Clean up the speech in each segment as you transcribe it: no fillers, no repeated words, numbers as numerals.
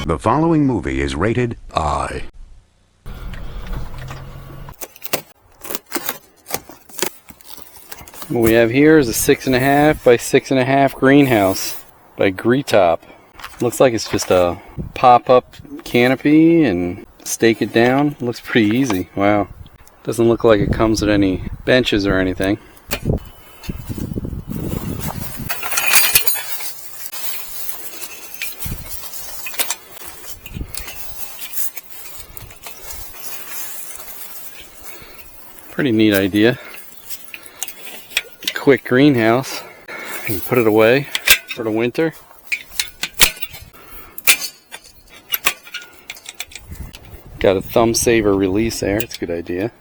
The following movie is rated I. What we have here is a 6.5 by 6.5 greenhouse by Gretop. Looks like it's just a pop-up canopy and stake it down. Looks pretty easy. Wow. Doesn't look like it comes with any benches or anything. Pretty neat idea. Quick greenhouse. You can put it away for the winter. Got a thumb saver release there. It's a good idea.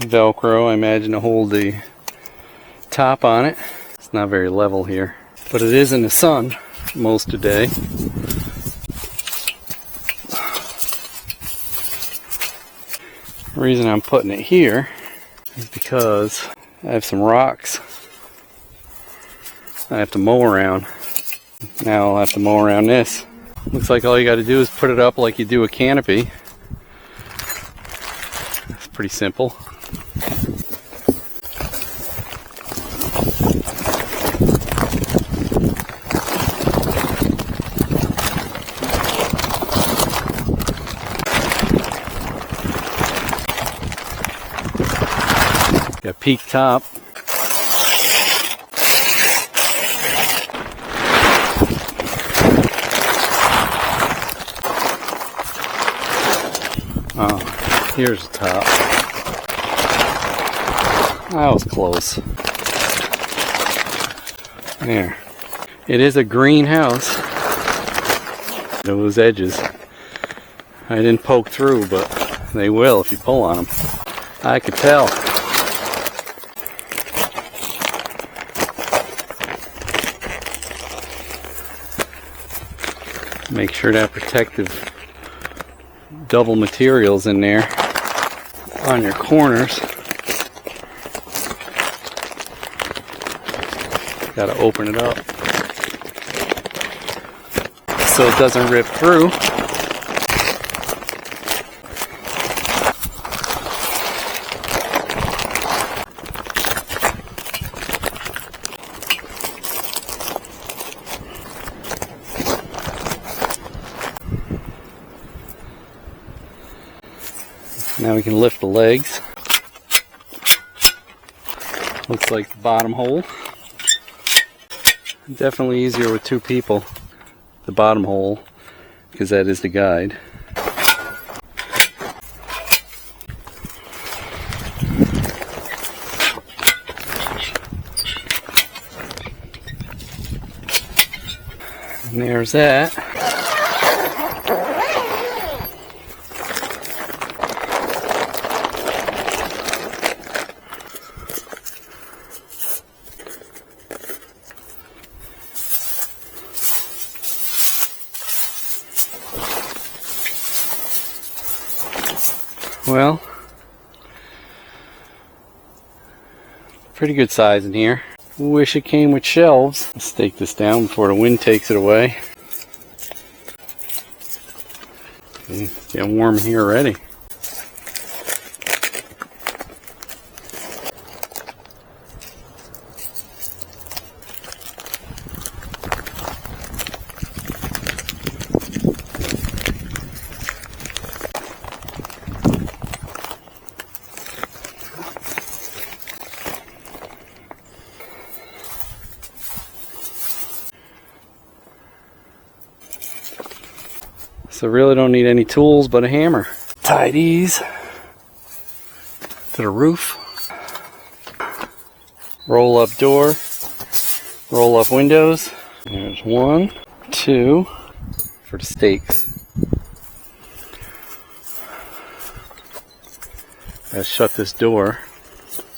Velcro, I imagine, to hold the top on it. It's not very level here, but it is in the sun most today. The reason I'm putting it here is because I have some rocks I have to mow around. Now I'll have to mow around this. Looks like all you got to do is put it up like you do a canopy. It's pretty simple. Got peak top. Oh, here's the top. That was close. There. It is a greenhouse. Those edges. I didn't poke through, but they will if you pull on them. I could tell. Make sure that protective double materials in there on your corners. Got to open it up so it doesn't rip through. Now we can lift the legs. Looks like the bottom hole. Definitely easier with two people. The bottom hole, because that is the guide. And there's that. Well, pretty good size in here. Wish it came with shelves. Let's stake this down before the wind takes it away. It's getting warm in here already. So really don't need any tools but a hammer. Tie these to the roof. Roll up door. Roll up windows. There's 1, 2 for the stakes. Gotta shut this door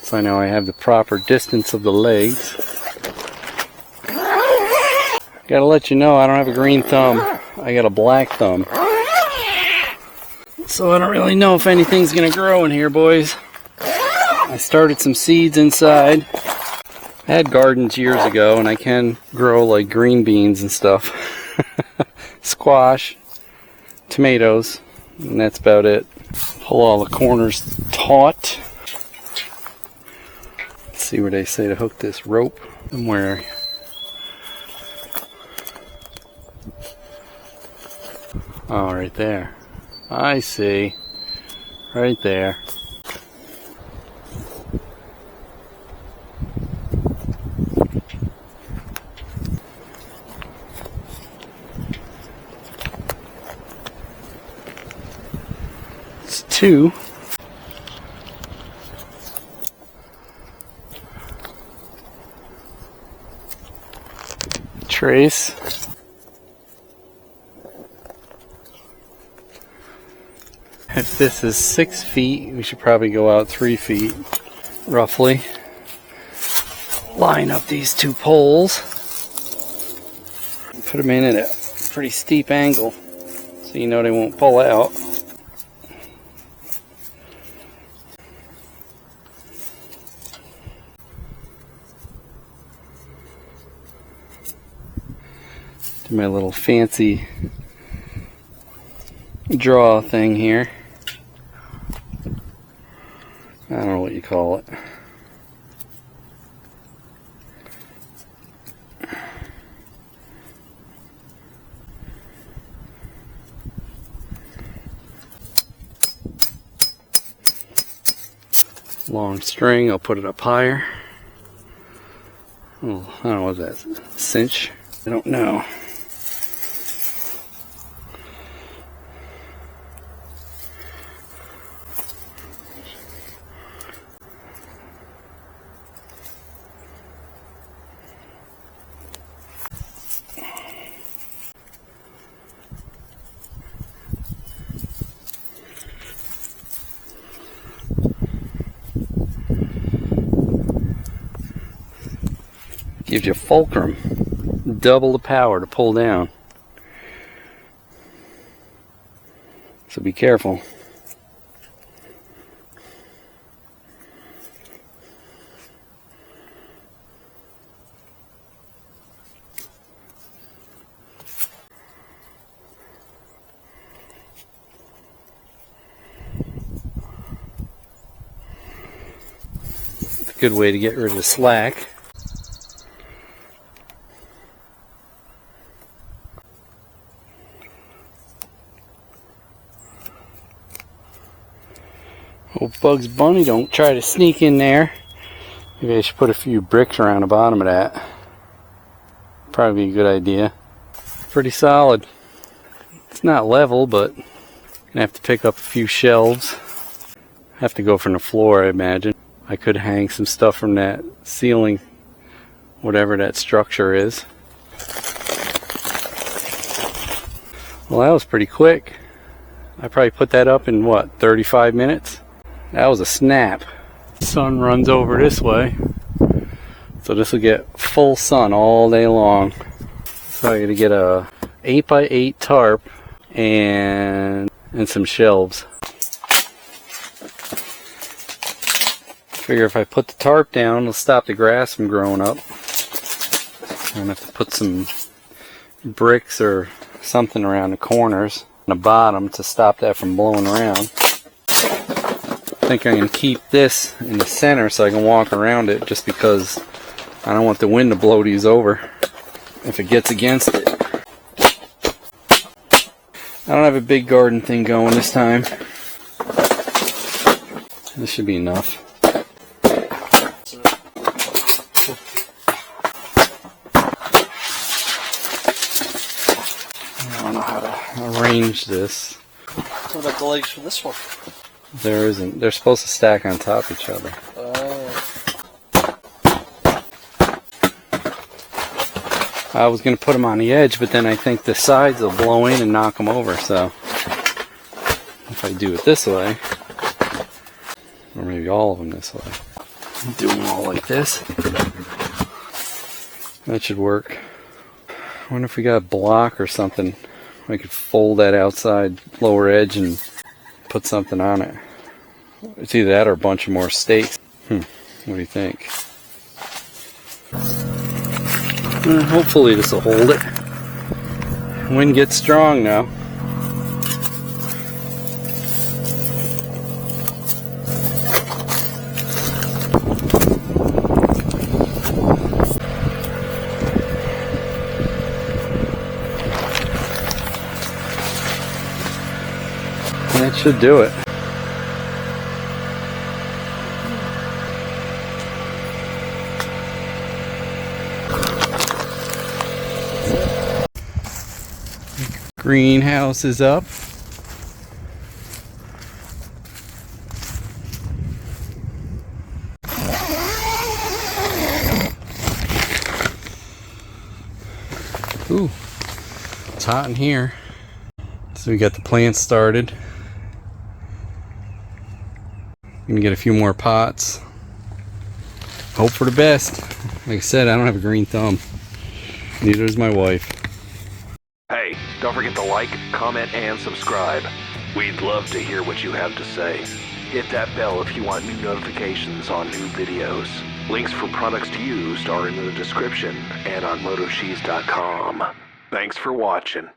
so I know I have the proper distance of the legs. Gotta let you know I don't have a green thumb. I got a black thumb. So I don't really know if anything's gonna grow in here, boys. I started some seeds inside. I had gardens years ago, and I can grow like green beans and stuff. Squash. tomatoes, and that's about it. Pull all the corners taut. Let's see where they say to hook this rope. Somewhere. Oh, right there. I see. Right there. It's two. Trace. If this is 6 feet, we should probably go out 3 feet, roughly. Line up these two poles. Put them in at a pretty steep angle, so you know they won't pull out. Do my little fancy draw thing here. I don't know what you call it. Long string, I'll put it up higher. Oh, I don't know what that cinch. I don't know. Gives you fulcrum, double the power to pull down. So be careful. It's a good way to get rid of the slack. Oh, Bugs Bunny, don't try to sneak in there. Maybe I should put a few bricks around the bottom of that. Probably be a good idea. Pretty solid. It's not level, but I'm gonna have to pick up a few shelves. Have to go from the floor, I imagine. I could hang some stuff from that ceiling, whatever that structure is. Well, that was pretty quick. I probably put that up in what, 35 minutes? That was a snap. Sun runs over this way, so this will get full sun all day long. So I gotta get a 8x8 tarp and some shelves. Figure if I put the tarp down, it'll stop the grass from growing up. I'm gonna have to put some bricks or something around the corners and the bottom to stop that from blowing around. I think I'm going to keep this in the center so I can walk around it, just because I don't want the wind to blow these over if it gets against it. I don't have a big garden thing going this time. This should be enough. I don't know how to arrange this. What about the legs for this one? There isn't. They're supposed to stack on top of each other. I was going to put them on the edge, but then I think the sides will blow in and knock them over. So if I do it this way, or maybe all of them this way, do them all like this, that should work. I wonder if we got a block or something. I could fold that outside lower edge and put something on it. It's either that or a bunch of more stakes. What do you think? Hopefully this will hold it. Wind gets strong now. That should do it. Greenhouse is up. Ooh, it's hot in here. So we got the plants started. Gonna get a few more pots. Hope for the best. Like I said, I don't have a green thumb. Neither does my wife. Hey, don't forget to like, comment, and subscribe. We'd love to hear what you have to say. Hit that bell if you want new notifications on new videos. Links for products used are in the description and on MotoCheez.com. Thanks for watching.